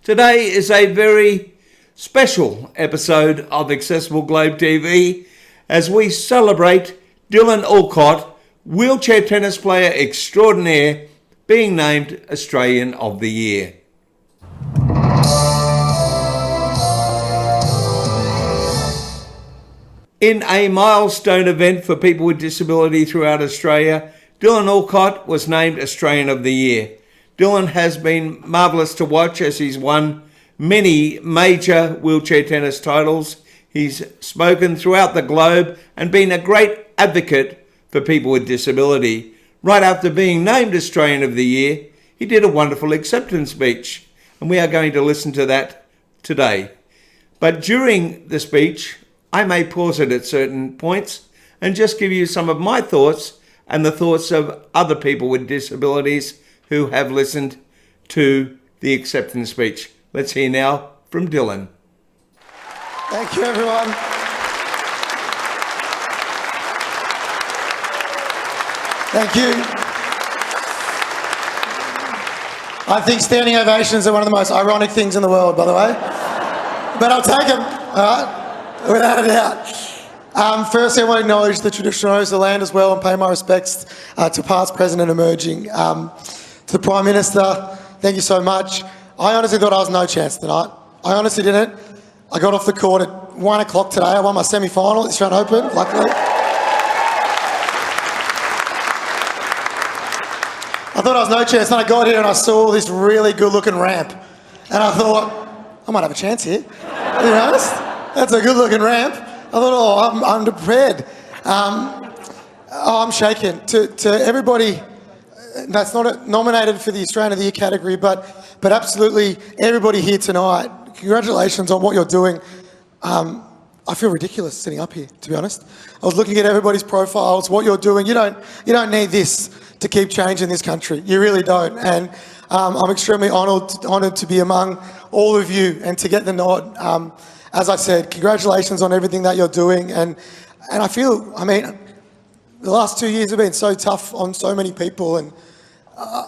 Today is a very special episode of Accessible Globe TV as we celebrate Dylan Alcott, wheelchair tennis player extraordinaire, being named Australian of the Year. In a milestone event for people with disability throughout Australia, Dylan Alcott was named Australian of the Year. Dylan has been marvellous to watch as he's won many major wheelchair tennis titles. He's spoken throughout the globe and been a great advocate for people with disability. Right after being named Australian of the Year, he did a wonderful acceptance speech, and we are going to listen to that today. But during the speech, I may pause it at certain points and just give you some of my thoughts and the thoughts of other people with disabilities who have listened to the acceptance speech. Let's hear now from Dylan. Thank you, everyone. Thank you. I think standing ovations are one of the most ironic things in the world, by the way. But I'll take them, all right? Without a doubt. Firstly, I want to acknowledge the traditional owners of the land as well and pay my respects to past, present and emerging. To the Prime Minister, thank you so much. I honestly thought I was no chance tonight. I honestly didn't. I got off the court at 1 o'clock today. I won my semi-final at the Australian Open, luckily. I thought I was no chance. Then I got here and I saw this really good-looking ramp. And I thought, I might have a chance here. To be honest, that's a good-looking ramp. I thought, I'm underprepared. I'm shaken. To everybody that's not nominated for the Australian of the Year category, but absolutely everybody here tonight, congratulations on what you're doing. I feel ridiculous sitting up here, to be honest. I was looking at everybody's profiles, what you're doing. You don't need this to keep changing this country. You really don't. And I'm extremely honoured to be among all of you and to get the nod. As I said, congratulations on everything that you're doing. And I feel, the last 2 years have been so tough on so many people, and I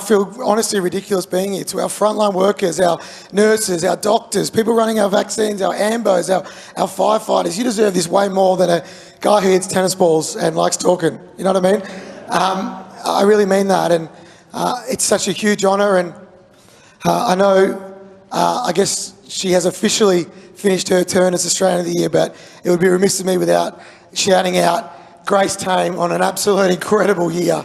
feel honestly ridiculous being here. To our frontline workers, our nurses, our doctors, people running our vaccines, our AMBOs, our firefighters, you deserve this way more than a guy who hits tennis balls and likes talking. You know what I mean? I really mean that, and it's such a huge honour. And I know, I guess she has officially finished her turn as Australian of the Year, but it would be remiss of me without shouting out Grace Tame on an absolute incredible year.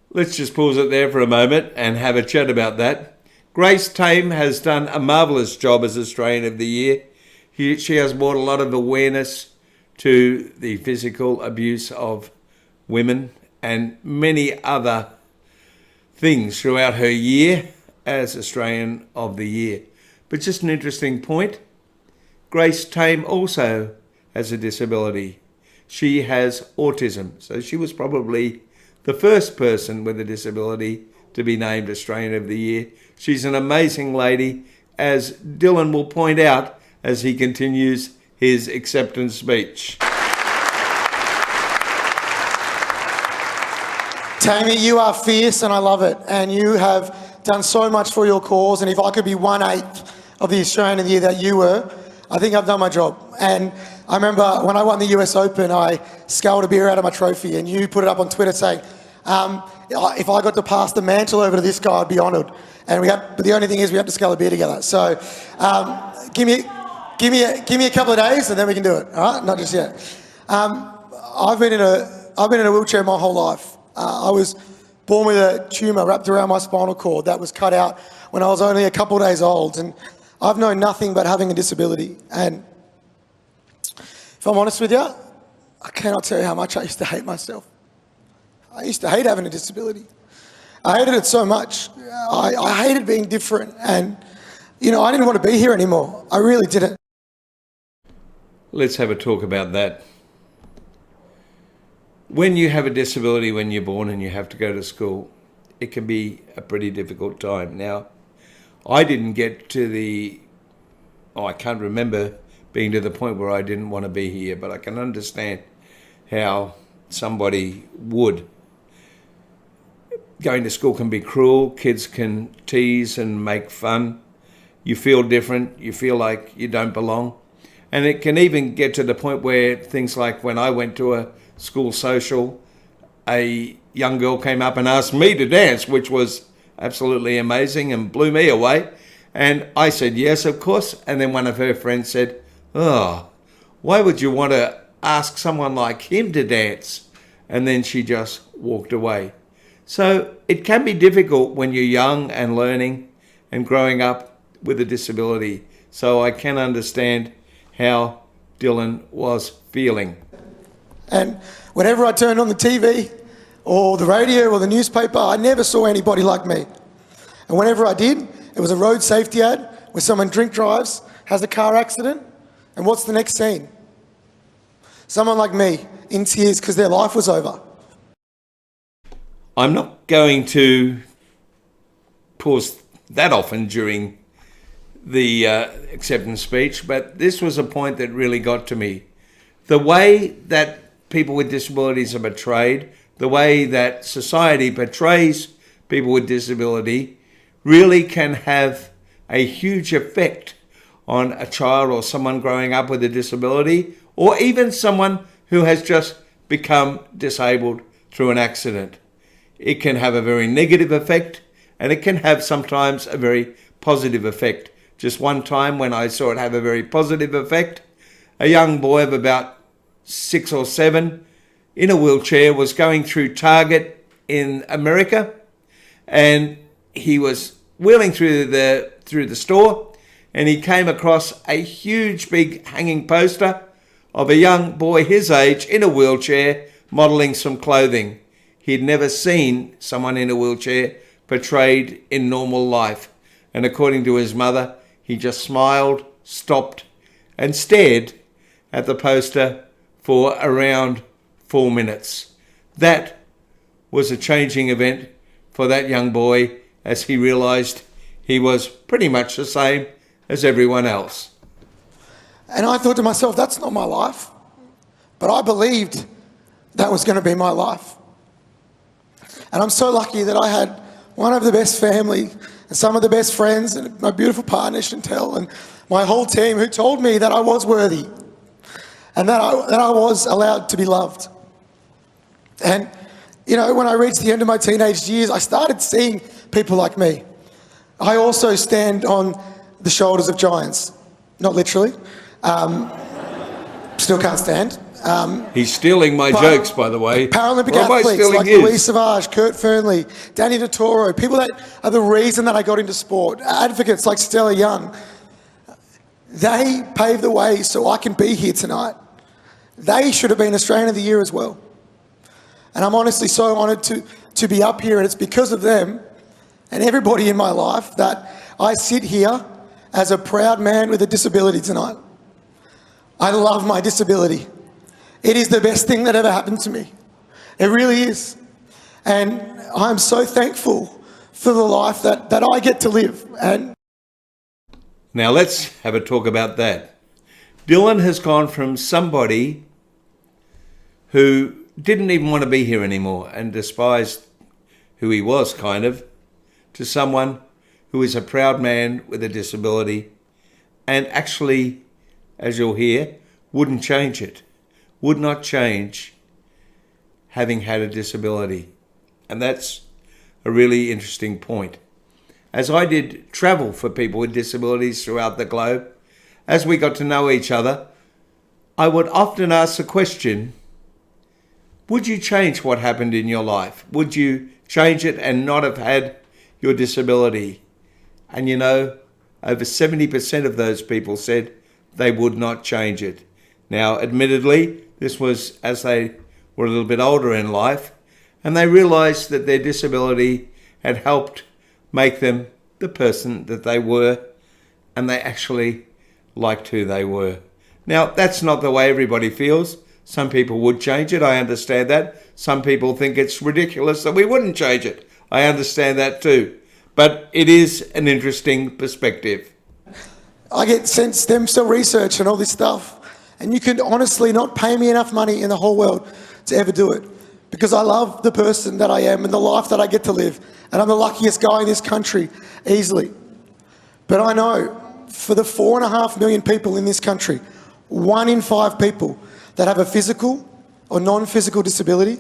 Let's just pause it there for a moment and have a chat about that. Grace Tame has done a marvellous job as Australian of the Year. She has brought a lot of awareness to the physical abuse of women and many other things throughout her year as Australian of the Year. But just an interesting point, Grace Tame also has a disability. She has autism, so she was probably the first person with a disability to be named Australian of the Year. She's an amazing lady, as Dylan will point out as he continues his acceptance speech. Tammy, you are fierce and I love it. And you have done so much for your cause. And if I could be 1/8 of the Australian of the Year that you were, I think I've done my job. And I remember when I won the US Open, I sculled a beer out of my trophy and you put it up on Twitter saying, if I got to pass the mantle over to this guy, I'd be honoured. But the only thing is we have to scull a beer together. So give me a couple of days and then we can do it. All right, not just yet. I've been in a wheelchair my whole life. I was born with a tumour wrapped around my spinal cord that was cut out when I was only a couple of days old, and I've known nothing but having a disability. And if I'm honest with you, I cannot tell you how much I used to hate myself. I used to hate having a disability. I hated it so much. I hated being different, and I didn't want to be here anymore. I really didn't. Let's have a talk about that. When you have a disability when you're born and you have to go to school, it can be a pretty difficult time. Now, I didn't get to I can't remember being to the point where I didn't want to be here, but I can understand how somebody would. Going to school can be cruel. Kids can tease and make fun. You feel different. You feel like you don't belong. And it can even get to the point where things like when I went to a school social, a young girl came up and asked me to dance, which was absolutely amazing and blew me away. And I said, yes, of course. And then one of her friends said, oh, why would you want to ask someone like him to dance? And then she just walked away. So it can be difficult when you're young and learning and growing up with a disability. So I can understand how Dylan was feeling. And whenever I turned on the TV or the radio or the newspaper, I never saw anybody like me. And whenever I did, it was a road safety ad where someone drink drives, has a car accident, and what's the next scene? Someone like me in tears because their life was over. I'm not going to pause that often during the acceptance speech, but this was a point that really got to me. The way that people with disabilities are portrayed, the way that society portrays people with disability really can have a huge effect on a child or someone growing up with a disability, or even someone who has just become disabled through an accident. It can have a very negative effect, and it can have sometimes a very positive effect. Just one time when I saw it have a very positive effect, a young boy of about 6 or 7 in a wheelchair was going through Target in America, and he was wheeling through the store, and he came across a huge big hanging poster of a young boy his age in a wheelchair modelling some clothing. He'd never seen someone in a wheelchair portrayed in normal life. And according to his mother, he just smiled, stopped, and stared at the poster for around 4 minutes. That was a changing event for that young boy as he realised he was pretty much the same as everyone else. And I thought to myself, that's not my life. But I believed that was going to be my life. And I'm so lucky that I had one of the best family and some of the best friends and my beautiful partner, Chantel, and my whole team who told me that I was worthy and that I was allowed to be loved. And, you know, when I reached the end of my teenage years, I started seeing people like me. I also stand on the shoulders of giants, not literally. Still can't stand. He's stealing my jokes, by the way. Paralympic Or am I athletes stealing like his? Louise Savage, Kurt Fernley, Danny DeToro, people that are the reason that I got into sport, advocates like Stella Young, they paved the way so I can be here tonight. They should have been Australian of the Year as well. And I'm honestly so honoured to be up here, and it's because of them and everybody in my life that I sit here as a proud man with a disability tonight. I love my disability. It is the best thing that ever happened to me. It really is. And I'm so thankful for the life that I get to live. And now let's have a talk about that. Dylan has gone from somebody who didn't even want to be here anymore and despised who he was, kind of, to someone who is a proud man with a disability and actually, as you'll hear, wouldn't change it. Would not change having had a disability. And that's a really interesting point. As I did travel for people with disabilities throughout the globe, as we got to know each other, I would often ask the question, would you change what happened in your life? Would you change it and not have had your disability? And you know, over 70% of those people said they would not change it. Now, admittedly, this was as they were a little bit older in life, and they realised that their disability had helped make them the person that they were, and they actually liked who they were. Now, that's not the way everybody feels. Some people would change it, I understand that. Some people think it's ridiculous that we wouldn't change it. I understand that too. But it is an interesting perspective. I get sent stem cell research and all this stuff, and you can honestly not pay me enough money in the whole world to ever do it, because I love the person that I am and the life that I get to live, and I'm the luckiest guy in this country, easily. But I know for the 4.5 million people in this country, 1 in 5 people that have a physical or non-physical disability,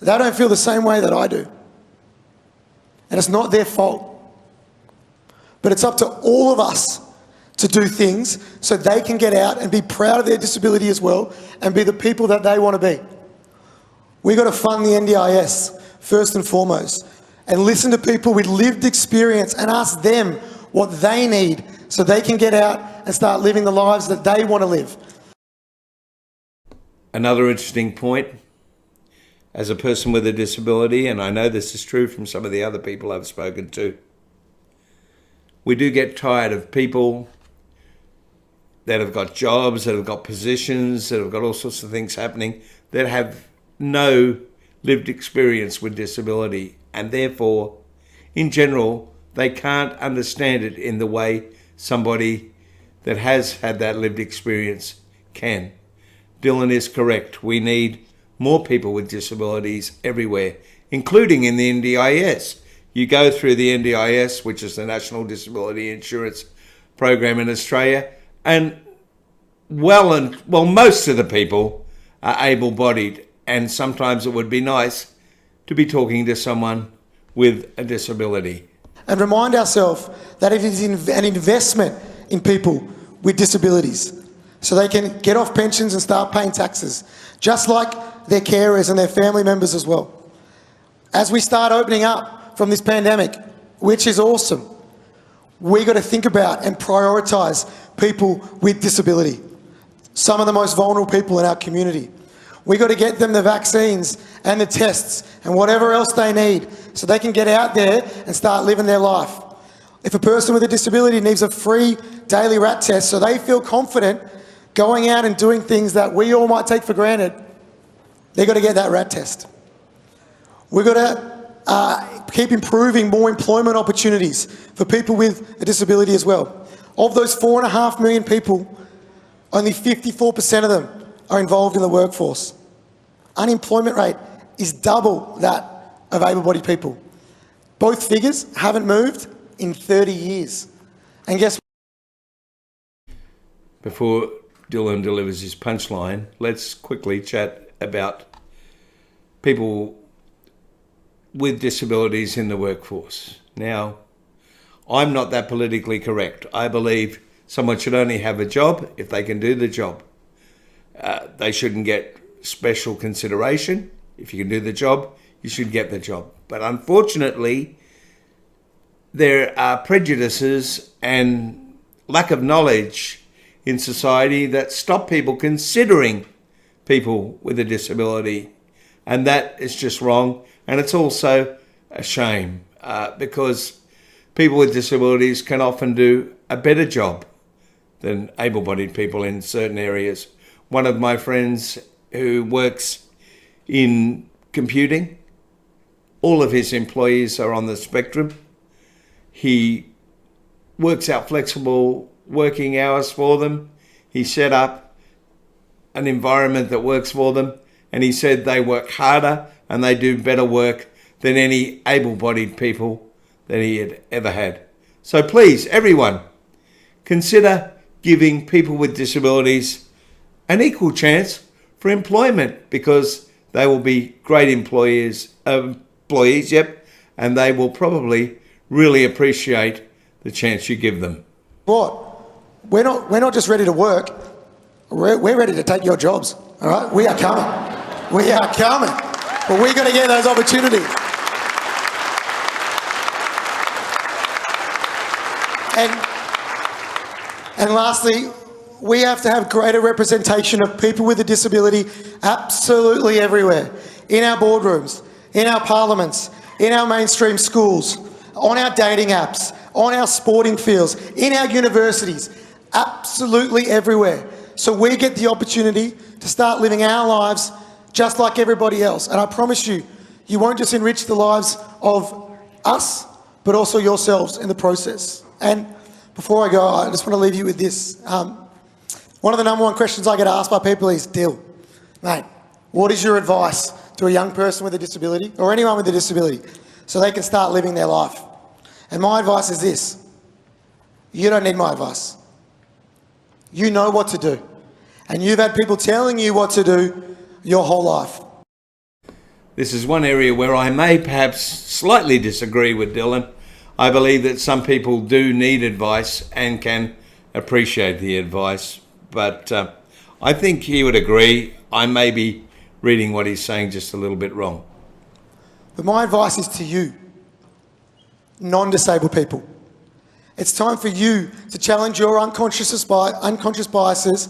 they don't feel the same way that I do. And it's not their fault. But it's up to all of us to do things so they can get out and be proud of their disability as well and be the people that they want to be. We've got to fund the NDIS first and foremost and listen to people with lived experience and ask them what they need so they can get out and start living the lives that they want to live. Another interesting point, as a person with a disability, and I know this is true from some of the other people I've spoken to, we do get tired of people that have got jobs, that have got positions, that have got all sorts of things happening, that have no lived experience with disability, and therefore, in general, they can't understand it in the way somebody that has had that lived experience can. Dylan is correct. We need more people with disabilities everywhere, including in the NDIS. You go through the NDIS, which is the National Disability Insurance Program in Australia, and most of the people are able-bodied, and sometimes it would be nice to be talking to someone with a disability. And remind ourselves that it is an investment in people with disabilities so they can get off pensions and start paying taxes, just like their carers and their family members as well. As we start opening up from this pandemic, which is awesome, we got to think about and prioritise people with disability, some of the most vulnerable people in our community. We got to get them the vaccines and the tests and whatever else they need so they can get out there and start living their life. If a person with a disability needs a free daily RAT test so they feel confident going out and doing things that we all might take for granted, they've got to get that RAT test. We've got to keep improving more employment opportunities for people with a disability as well. Of those 4.5 million people, only 54% of them are involved in the workforce. Unemployment rate is double that of able-bodied people. Both figures haven't moved in 30 years. And guess what? Before Dylan delivers his punchline, let's quickly chat about people with disabilities in the workforce. Now, I'm not that politically correct. I believe someone should only have a job if they can do the job. They shouldn't get special consideration. If you can do the job, you should get the job. But unfortunately, there are prejudices and lack of knowledge in society that stop people considering people with a disability. And that is just wrong. And it's also a shame because people with disabilities can often do a better job than able-bodied people in certain areas. One of my friends who works in computing, all of his employees are on the spectrum. He works out flexible working hours for them. He set up an environment that works for them, and he said they work harder and they do better work than any able-bodied people that he had ever had. So please, everyone, consider giving people with disabilities an equal chance for employment, because they will be great employees, and they will probably really appreciate the chance you give them. What? We're not just ready to work. We're ready to take your jobs. All right, we are coming. We are coming, but we got to get those opportunities. And lastly, we have to have greater representation of people with a disability absolutely everywhere. In our boardrooms, in our parliaments, in our mainstream schools, on our dating apps, on our sporting fields, in our universities, absolutely everywhere. So we get the opportunity to start living our lives just like everybody else. And I promise you, you won't just enrich the lives of us, but also yourselves in the process. And before I go, I just want to leave you with this. One of the number one questions I get asked by people is, Dill, mate, What is your advice to a young person with a disability or anyone with a disability so they can start living their life? And my advice is this. You don't need my advice. You know what to do. And you've had people telling you what to do your whole life. This is one area where I may perhaps slightly disagree with Dylan. I believe that some people do need advice and can appreciate the advice, but I think he would agree. I may be reading what he's saying just a little bit wrong. But my advice is to you, non-disabled people. It's time for you to challenge your unconscious biases,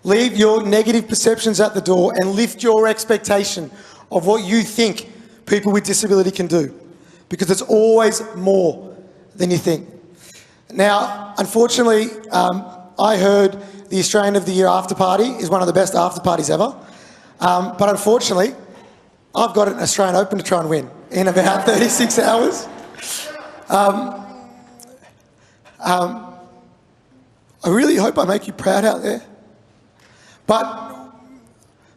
leave your negative perceptions at the door and lift your expectation of what you think people with disability can do, because it's always more than you think. Now, unfortunately, I heard the Australian of the Year after party is one of the best after parties ever, but unfortunately, I've got an Australian Open to try and win in about 36 hours. I really hope I make you proud out there, but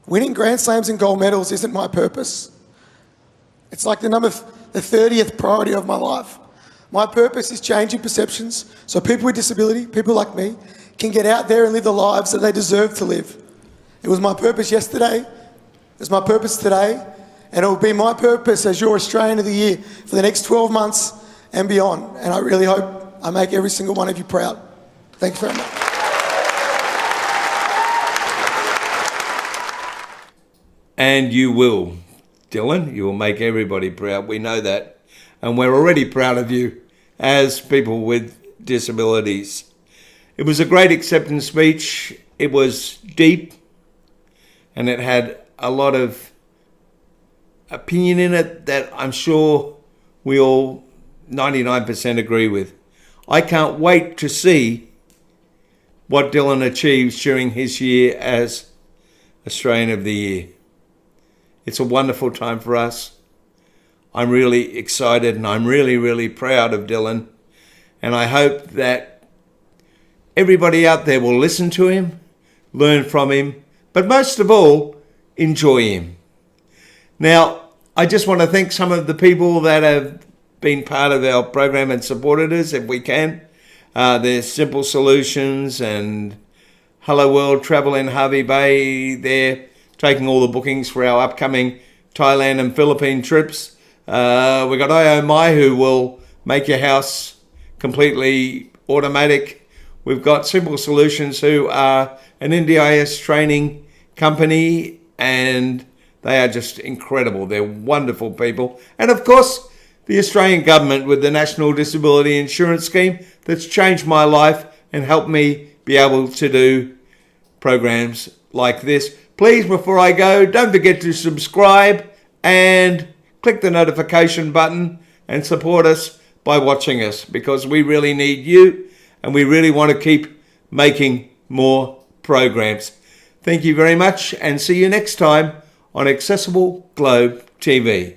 winning Grand Slams and gold medals isn't my purpose. It's like the 30th priority of my life. My purpose is changing perceptions so people with disability, people like me, can get out there and live the lives that they deserve to live. It was my purpose yesterday, it's my purpose today, and it will be my purpose as your Australian of the Year for the next 12 months and beyond. And I really hope I make every single one of you proud. Thank you very much. And you will, Dylan. You will make everybody proud. We know that. And we're already proud of you as people with disabilities. It was a great acceptance speech. It was deep and it had a lot of opinion in it that I'm sure we all 99% agree with. I can't wait to see what Dylan achieves during his year as Australian of the Year. It's a wonderful time for us. I'm really excited and I'm really, really proud of Dylan. And I hope that everybody out there will listen to him, learn from him, but most of all, enjoy him. Now, I just want to thank some of the people that have been part of our program and supported us, if we can. There's Simple Solutions and Hello World Travel in Harvey Bay. They're taking all the bookings for our upcoming Thailand and Philippine trips. We've got IOMI, who will make your house completely automatic. We've got Simple Solutions, who are an NDIS training company, and they are just incredible. They're wonderful people. And of course, the Australian government with the National Disability Insurance Scheme that's changed my life and helped me be able to do programs like this. Please, before I go, don't forget to subscribe and click the notification button and support us by watching us, because we really need you and we really want to keep making more programs. Thank you very much and see you next time on Accessible Globe TV.